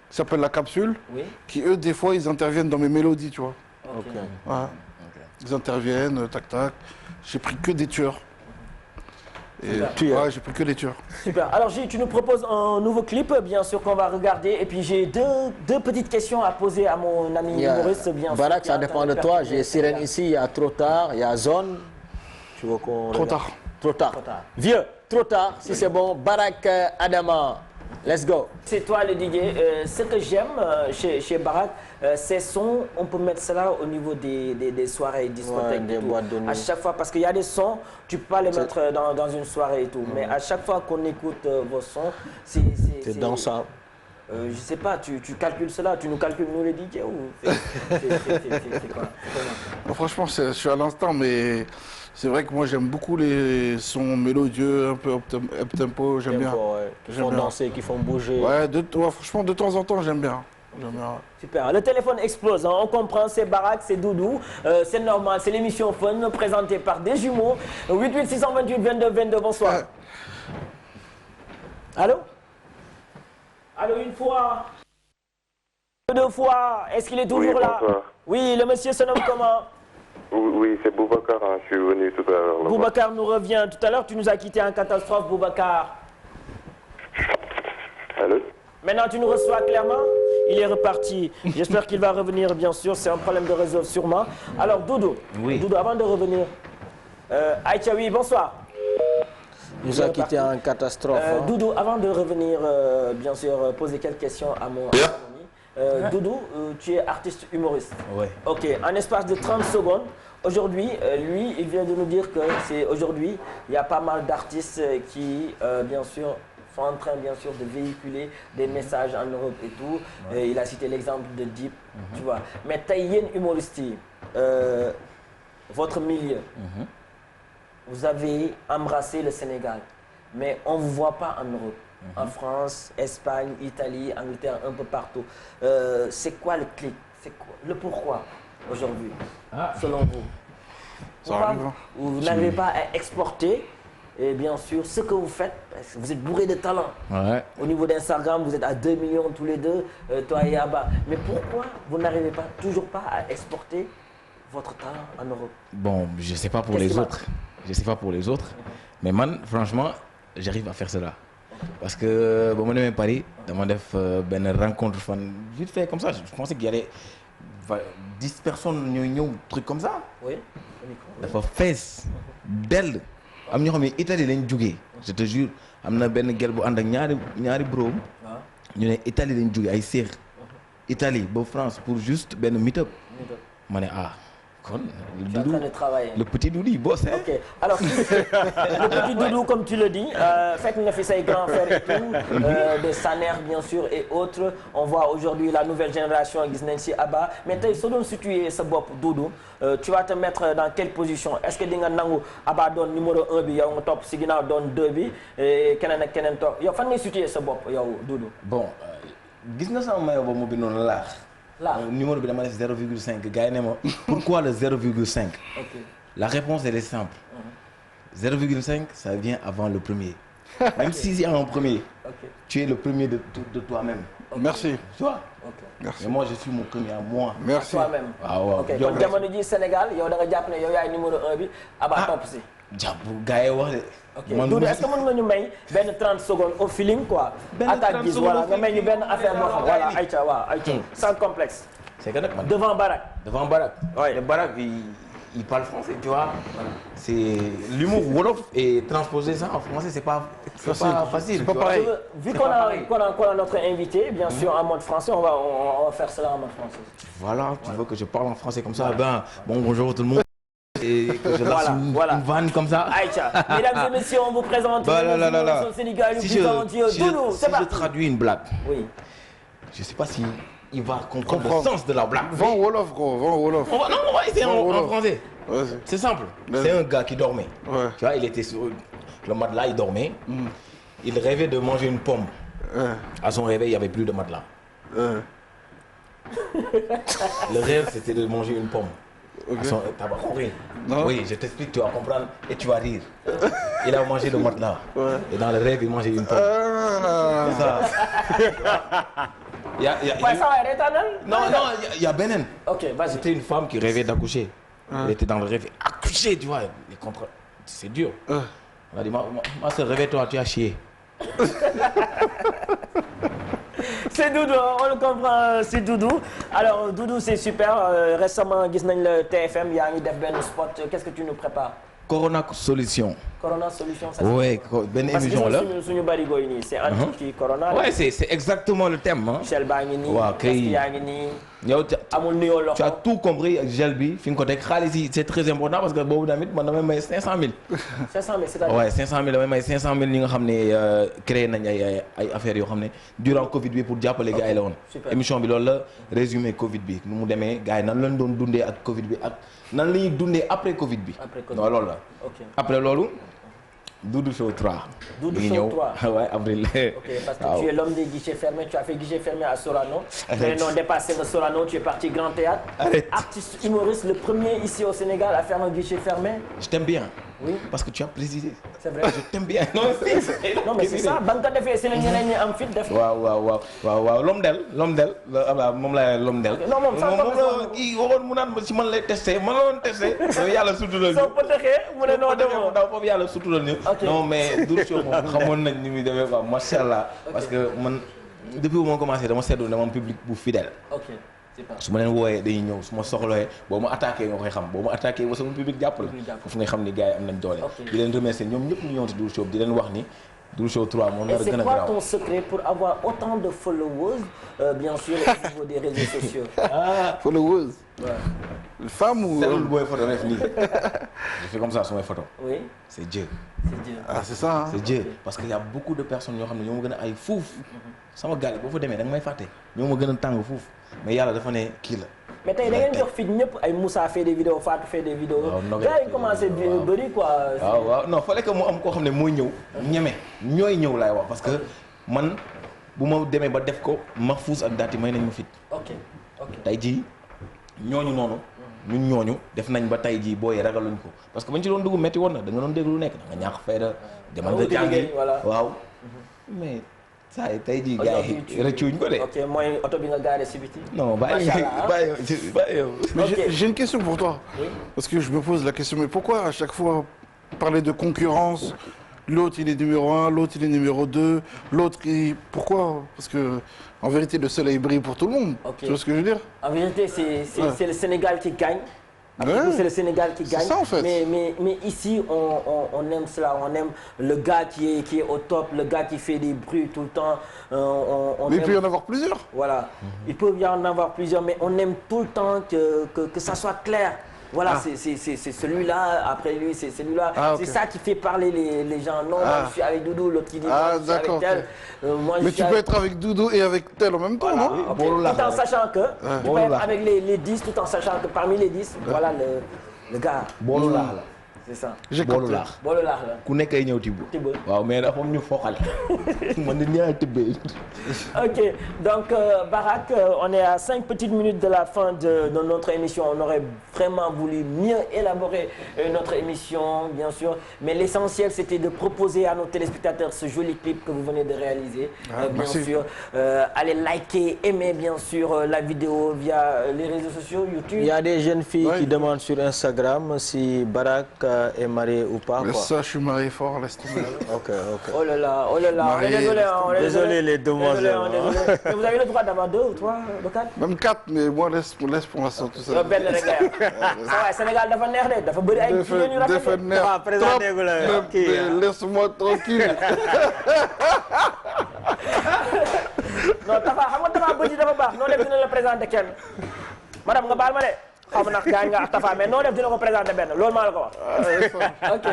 qui s'appelle La Capsule, Oui. qui eux, des fois, ils interviennent dans mes mélodies, tu vois. Ok. Ouais. Ils interviennent, tac tac. J'ai pris que des tueurs. Et, ouais, j'ai pris que des tueurs. Super. Alors Gilles, tu nous proposes un nouveau clip, bien sûr qu'on va regarder. Et puis j'ai deux petites questions à poser à mon ami humoriste, bien sûr. Barak, qui ça est en dépend train de toi. faire J'ai Sirène ici, il y a Trop tard, il y a Zone. Tu veux qu'on Trop regarde? tard. Trop tard. Trop tard. Vieux, trop tard. Si c'est bon, Barak Adama. Let's go. C'est toi le DJ. Ce que j'aime chez Barak, ces sons, on peut mettre cela au niveau des soirées, discothèques, Ouais, et des tout. boîtes de nuit. À chaque fois, parce qu'il y a des sons, tu peux pas les mettre dans une soirée et tout. Mais à chaque fois qu'on écoute vos sons, C'est dansant. Je sais pas, tu calcules cela, tu nous calcules nous les DJ ou c'est quoi? Bon, franchement, je suis à l'instant, mais c'est vrai que moi, j'aime beaucoup les sons mélodieux, un peu up-tempo, j'aime bien. Ouais, qui J'aime font bien. danser, qui font bouger. Ouais, franchement, de temps en temps, j'aime bien. J'aime bien. Super, le téléphone explose, hein. On comprend, c'est Barak, c'est Doudou, c'est normal, c'est l'émission Fun présentée par des jumeaux. 88 628 22 22, bonsoir. Allô? Allô, une fois? Deux fois, est-ce qu'il est toujours Oui, là? bonsoir. Oui, le monsieur se nomme comment? Oui, c'est Boubacar, hein. Je suis venu tout à l'heure. là-bas. Boubacar nous revient. Tout à l'heure, tu nous as quitté en catastrophe, Boubacar. Allô? Maintenant, tu nous reçois clairement? Il est reparti. J'espère qu'il va revenir, bien sûr. C'est un problème de réseau, sûrement. Alors, Doudou. Oui. Doudou, avant de revenir. Aïcha, oui, bonsoir. Il nous a quitté en catastrophe. hein. Doudou, avant de revenir, bien sûr, poser quelques questions à mon ami. Doudou, tu es artiste humoriste. Ouais. Ok, en espace de 30 secondes. Aujourd'hui, lui, il vient de nous dire que c'est aujourd'hui, il y a pas mal d'artistes qui, bien sûr, sont en train, bien sûr, de véhiculer des messages en Europe et tout. Il a cité l'exemple de Deep, tu vois. Mais Taïen humoriste, votre milieu, vous avez embrassé le Sénégal, mais on ne vous voit pas en Europe. En France, Espagne, Italie, Angleterre, un peu partout. C'est quoi le clic? C'est quoi le pourquoi aujourd'hui, selon vous? Ça Pourquoi arrive, hein. vous n'arrivez pas à exporter, et bien sûr, ce que vous faites, parce que vous êtes bourré de talent. Ouais. Au niveau d'Instagram, vous êtes à 2 millions tous les deux, toi et Abba. Mais pourquoi vous n'arrivez pas, toujours pas à exporter votre talent en Europe? Bon, je sais pas pour Qu'est-ce les qui autres. Je sais pas pour les autres. Mais man, franchement, j'arrive à faire cela. Parce que, bon, moi, je suis à Paris, je fait une rencontre fan, vite fait comme ça. Je pensais qu'il y avait 10 personnes, truc comme ça. Oui, le micro. Dafa fees dell am ñoo xam ne Italie lañ jógee je te jure am na benn gel bu ànd ak ñaari bro ñu ne Italie lañ jógee ay séex Italie ba France pour juste benn meet-up ma ne kon Tu es en train de travailler. le petit Doudou il bosse hein. Ok, alors le petit Doudou, comme tu le dis, faites une affiche avec grand frère et tout, de Saner bien sûr et autres. On voit aujourd'hui la nouvelle génération, Gisnensi Abba. Mais selon si tu es ce bop Doudou, tu vas te mettre dans quelle position? Est-ce que Dinga Nangu Abba donne numéro 1 bi, yow top Sigina donne 2 bi, et Kenen top. Yow fan ngay situer ce bop yow Doudou? Bon gis nga sama maillot boobu mu bindoon laax Là. numéro bi dama def 0,5 gars yi ne ma pourquoi le 0,5? Ok. La réponse elle est simple. 0,5 ça vient avant le premier. Même s'il y a un premier, tu es le premier de toi-même. Merci. Tu vois? Merci. Et moi je suis mon premier à moi. Merci. Toi-même. Ah ouais. Ok, kon jamono ji Sénégal yow da nga jàpp ne yow yaay numéro 1 bi Abba top si. jàpp gars yi wax de. ok Doudou est-ce que mën nga ñu may benn 30 secondes au feeling quoi. benn 30 attaque gis voilà nga may ñu benn affaire boo xam voilà ayca waaw ayca sans complexe. c'est que nag man devant Barak. devant Barak. Ouais. te Barak il parle français tu vois. c'est l'humour wolof et transposer ça en français c'est pas facile. C'est pas pareil. Vu qu'on a notre invité bien sûr en mode français on va faire cela en mode français. Voilà, tu veux que je parle en français comme ça, ben bon bonjour tout le monde. Et que je lance une vanne comme ça. Aïcha, mesdames et messieurs, on vous présente le Sénégal le plus entier. Doudou, c'est parti. Si je traduis une blague, oui. Je sais pas si il va comprendre le sens de la blague. Vent Wolof, gros, vent Wolof. On va essayer en français. Ouais, c'est simple. C'est un gars qui dormait. Ouais. Tu vois, il était sur le matelas, il dormait. Il rêvait de manger une pomme. À son réveil, il n'y avait plus de matelas. Le rêve, c'était de manger une pomme. Okay. T'as pas compris? Non. Oui, je t'explique, tu vas comprendre et tu vas rire. Il a mangé le matelas. Ouais. Et dans le rêve, il mangeait une pomme. C'est ça. Non, il y a Benen. Ok, vas-y. C'était une femme qui rêvait d'accoucher. Elle était dans le rêve. Accoucher, tu vois. C'est dur. Elle a dit, ma soeur, réveille-toi, tu as chié. C'est Doudou, on le comprend, c'est Doudou. Alors Doudou, c'est super. Récemment, gis nañ le TFM, yaa ngi def benn spot. Qu'est-ce que tu nous prépares? Corona Solution. Corona Solution, ça. Oui, benn émission là. Parce que suñu barigo yi nii, c'est anti corona. Ouais, c'est exactement le thème. Hein. Gel baa ngi nii. waaw kay yaa ngi nii. yow amul nuyoo loxo. Tu as tout compris ak gel bi fi nga ko teg xaalis yi c'est très important parce que boobu tamit man damay may 500 000. 500 000 c'est-à-dire. Ouais, 500 000 damay may 500 000 ñi nga xam ne créé nañ ay affaires yoo xam ne durant Covid bi pour jàppale gars yi la woon. Émission bi loolu la résumé Covid bi nu mu demee gars yi nan lañ doon dundee ak Covid bi ak nan la ñuy dundee après Covid bi. non loolu la. Après loolu. Doudou Show 3. Doudou Show 3. Ouais, avril. Ok, parce que tu es l'homme des guichets fermés. Tu as fait guichet fermé à Sorano. Mais non, dépassé de Sorano, tu es parti Grand Théâtre. Arrête. Artiste humoriste, le premier ici au Sénégal à faire un guichet fermé. Je t'aime bien. Oui. Parce que tu as précisé. C'est vrai. Je t'aime bien. Non, mais c'est ça. Banque de fait, c'est ñeneen ñi am fit def. waaw l'homme d'elle moom la l'homme d'elle. non moom sax moom kii waxoon mu naan si man lay testé man la doon testé. yàlla sutural ñu. soo pëtëxee mu ne noo demoo daw foofu yàlla sutural ñu. non mais Doudou Show moom xamoon nañ ni muy demee quoi macha allah. parce que man depuis bu ma commencé dama seetlu ne moom public bu fidèle. su ma leen wooyee dañuy ñëw su ma soxlawee boo ma attaqué nga koy xam boo ma attaqué ba sama public jàpp la foofu ngay xam ni gars yi am nañ doole. di leen remercier ñoom ñëpp ñu ñëw ci Doudou Show di leen wax ni Doudou Show 3 moo nar a gën a garaaw. Et c'est quoi ton secret pour avoir autant de followers bien sûr au niveau des réseaux sociaux? Followers. Femme ou homme? Booy photo def nii je fais comme ça sur mes photos. Oui. C'est Dieu. C'est Dieu. Ah c'est ça. C'est Dieu parce que y a beaucoup de personnes yoo xam ne ñoo ma gën a ay fuuf sama gars yi boo fa demee da nga may fàtte ñoo ma gën a tàng fuuf mais yàlla dafa ne kii la. mais tey da ngeen jox fit ñëpp ay Moussa fait des vidéos Fatou fait des vidéos. waaw gars yi commencé bëri quoi. waaw non fallait que mu am koo xam ne mooy ñëw. ñeme ñooy ñëw laay wax parce que man bu ma demee ba def ko Mahfouz ak Dati may nañ ma fit. ok tey jii ñooñu noonu. ñun ñooñu def nañ ba tey jii booy ragaluñ ko parce que bañ ci doon dugg métti woon na da nga doon dégg lu nekk da nga ñàkk fayda. demal nga jàngi waaw mais. saa yi tey jii gars yi rëccuñ ko de. ok mooy oto bi nga garé si biti. non bàyyi yow. Mais j'ai une question pour toi. Oui. Parce que je me pose la question, mais pourquoi à chaque fois parler de concurrence, l'autre il est numéro 1, l'autre il est numéro 2, l'autre qui... Pourquoi? Parce que en vérité le soleil brille pour tout le monde. Okay. Tu vois ce que je veux dire? En vérité c'est le Sénégal qui gagne. C'est le Sénégal qui gagne. C'est ça en fait. Mais ici, on aime cela. On aime le gars qui est au top, le gars qui fait des bruits tout le temps. Mais il peut y en avoir plusieurs. Voilà. Il peut y en avoir plusieurs, mais on aime tout le temps que ça soit clair. Voilà, c'est celui-là, après lui, c'est celui-là. Okay. C'est ça qui fait parler les gens. Non, moi, je suis avec Doudou, l'autre qui dit je suis avec tel. Mais tu peux être avec Doudou et avec tel en même temps, voilà, non? Okay. Tout en sachant que, tu peux être avec les 10, tout en sachant que parmi les 10, voilà le gars. Boolu laax la. C'est ça. Boolu laax. Boolu laax la. ku nekk ay ñëw tibb. waaw mais dafa am ñu foqal. man dañu ñëwaat tibbee. Ok, donc Barak, on est à 5 petites minutes de la fin de notre émission. On aurait vraiment voulu mieux élaborer notre émission, bien sûr. Mais l'essentiel, c'était de proposer à nos téléspectateurs ce joli clip que vous venez de réaliser. Bien sûr, allez liker, aimer bien sûr la vidéo via les réseaux sociaux, YouTube. Il y a des jeunes filles qui demandent sur Instagram si Barak est marié ou pas. Mais quoi. ça, je suis marié fort, laisse tomber. Ok. Oh là là, on est Marié. désolé. Désolé les demoiselles. Désolé. Mais vous avez le droit d'avoir 2 ou 3 de 4. Même 4, mais moi, laisse pour l'instant tout ça. yow benn rek la waaye Sénégal dafa neex de dafa bëri ay jigéen ñu rafet de. waaw présenté gu la kii Laisse-moi tranquille. non Tafa xam nga Tafa bëri dafa baax noo def dina la présenter kenn madame nga baal ma de xaw ma nag gaañ nga ak Tafa mais noo def dina ko présenter benn loolu maa la ko wax. Ok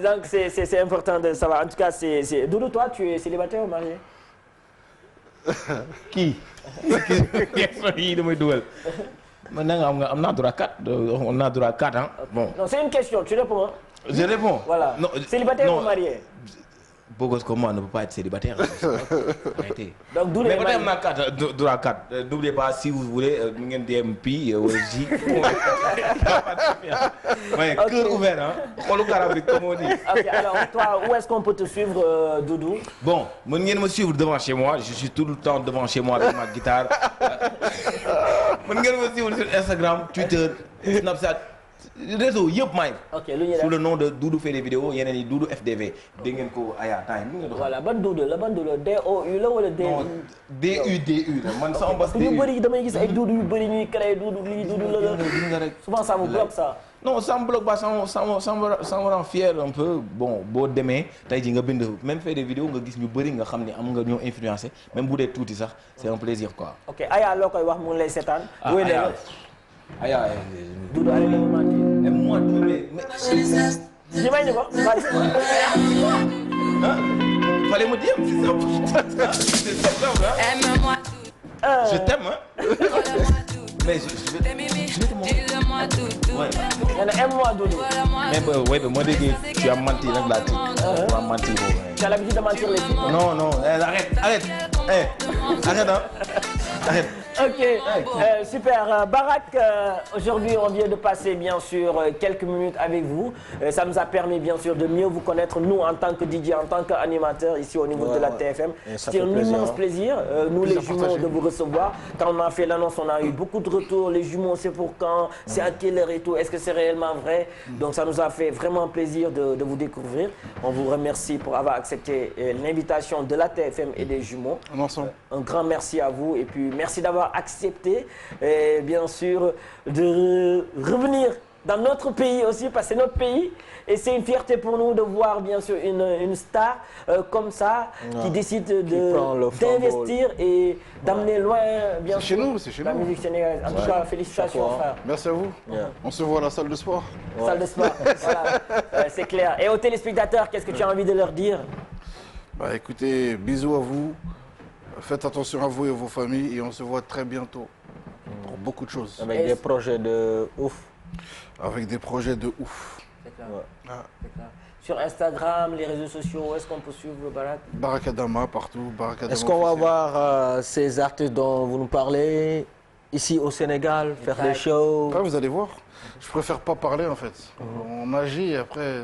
donc c'est important de savoir en tout cas c'est Doudou, toi tu es célibataire ou marié? kii yi damay dugal man na nga am naa droit 4 on a droit 4 hein bon. Non, c'est une question, tu réponds. Je réponds. Voilà. Non, célibataire ou marié? Beau comme moi ne peut pas être célibataire. Arrêtez. Donc d'où mais les peut-être ma 4 droit 4. N'oubliez pas si vous voulez ngeen DMP ou J. Ouais, cœur ouvert hein. Xolu Carabrik comme on dit. Ok, alors toi où est-ce qu'on peut te suivre Doudou? Bon, mën ngeen me suivre devant chez moi, je suis tout le temps devant chez moi avec ma guitare. Mën ngeen me suivre sur Instagram, Twitter, Snapchat. Réseau yëpp maay. Ok lu ñuy sous def le nom de Doudou fait des vidéos yeneen yi Doudou FDV dégg ngeen ko aya temps yi. voilà ban Doudou la ban Doudou DOU la wala DU. non DU la man sama bos. ñu bëri damay gis ay Doudou yu bëri ñuy créé Doudou lii Doudou la. souvent ça me bloque ça. non ça me bloque pas ça me rend fier un peu bon boo demee tey jii nga bind même fait des vidéos nga gis ñu bëri nga xam ne am nga ñoo influencé même bu dee tuuti sax c'est un plaisir quoi. ok Aya loo koy wax mu ngi lay seetaan. Aya Doudou allez le moment. mais moi mais ji may ñu ko. fallait me dire c'est ça je t'aime hein. mais je vais te montrer. Ouais. Aime-moi Doudou. Mais ouais, moi dès que tu as menti nag laa tiit. Tu as menti boobu. Tu as l'habitude de mentir les filles. Non arrête. Arrête hein. Arrête. Ok, super. Barak, aujourd'hui on vient de passer bien sûr quelques minutes avec vous. Ça nous a permis bien sûr de mieux vous connaître, nous en tant que DJ, en tant qu'animateur ici au niveau de la TFM. C'était un immense plaisir, nous les jumeaux, de vous recevoir. Quand on a fait l'annonce, on a eu beaucoup de retours. Les jumeaux, c'est pour quand? C'est à quelle heure et tout? Est-ce que c'est réellement vrai? Donc ça nous a fait vraiment plaisir de vous découvrir. On vous remercie pour avoir accepté l'invitation de la TFM et des jumeaux. Un grand merci à vous et puis merci d'avoir accepté et bien sûr de revenir dans notre pays aussi parce que c'est notre pays et c'est une fierté pour nous de voir bien sûr une star comme ça qui décide d'investir et d'amener loin bien sûr la musique sénégalaise. En tout cas, félicitations frère. Merci à vous. On se voit à la salle de sport. Salle de sport, voilà. C'est clair. Et aux téléspectateurs, qu'est-ce que tu as envie de leur dire? Bah écoutez, bisous à vous. Faites attention à vous et vos familles et on se voit très bientôt pour beaucoup de choses. Avec des projets de ouf. Avec des projets de ouf. C'est clair. C'est clair. Sur Instagram, les réseaux sociaux, où est-ce qu'on peut suivre Barak? Barak Adama partout. Est-ce qu'on va voir ces artistes dont vous nous parlez ici au Sénégal, faire des shows? Après, vous allez voir. Je préfère pas parler en fait. On agit et après,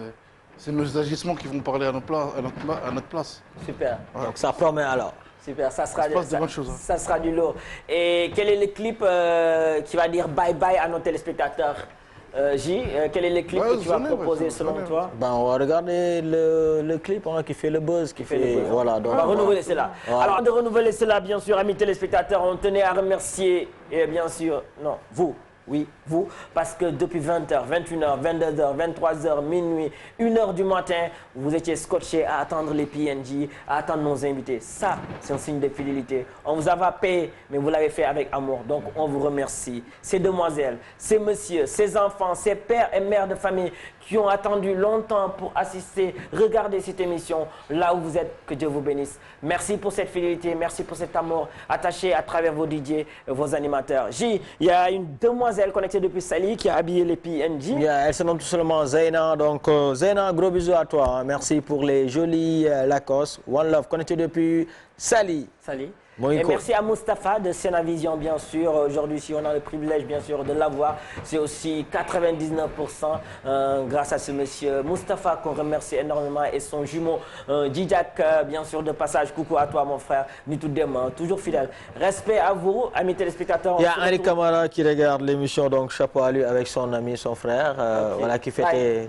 c'est nos agissements qui vont parler à notre place. Super. Ouais. Donc ça promet alors. Super, ça sera ça sera du lourd. Et quel est le clip qui va dire bye bye à nos téléspectateurs? J, quel est le clip que tu vas proposer selon toi? Ben, on va regarder le clip qui fait le buzz, voilà. Donc, on va renouveler cela. Voilà. Alors de renouveler cela, bien sûr, amis téléspectateurs, on tenait à remercier et bien sûr, non, vous. Oui, vous, parce que depuis 20h, 21h, 22h, 23h, minuit, 1h du matin, vous étiez scotchés à attendre les PNJ, à attendre nos invités. Ça, c'est un signe de fidélité. On vous a pas payé, mais vous l'avez fait avec amour. Donc, on vous remercie. Ces demoiselles, ces messieurs, ces enfants, ces pères et mères de famille qui ont attendu longtemps pour assister, regarder cette émission, là où vous êtes, que Dieu vous bénisse. Merci pour cette fidélité, merci pour cet amour attaché à travers vos DJ et vos animateurs. J, il y a une demoiselle connectée depuis Sali qui a habillé les PNJ. Elle se nomme tout simplement Zeyna. Donc Zeyna, gros bisous à toi. Hein. Merci pour les jolis Lacoste. One Love, connecté depuis Sali. Sali. Et merci à Mustapha de Sénavision, bien sûr. Aujourd'hui, si on a le privilège, bien sûr, de l'avoir, c'est aussi 99% grâce à ce monsieur Mustapha qu'on remercie énormément et son jumeau Djidjak, bien sûr, de passage. Coucou à toi, mon frère. Nitoudem, toujours fidèle. Respect à vous, amis téléspectateurs. Il y a Henri Camara qui regarde l'émission, donc chapeau à lui avec son ami, son frère, voilà, qui fêtait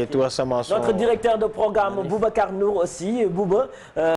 tout récemment. Notre directeur de programme, Boubacar Nour aussi. Bouba.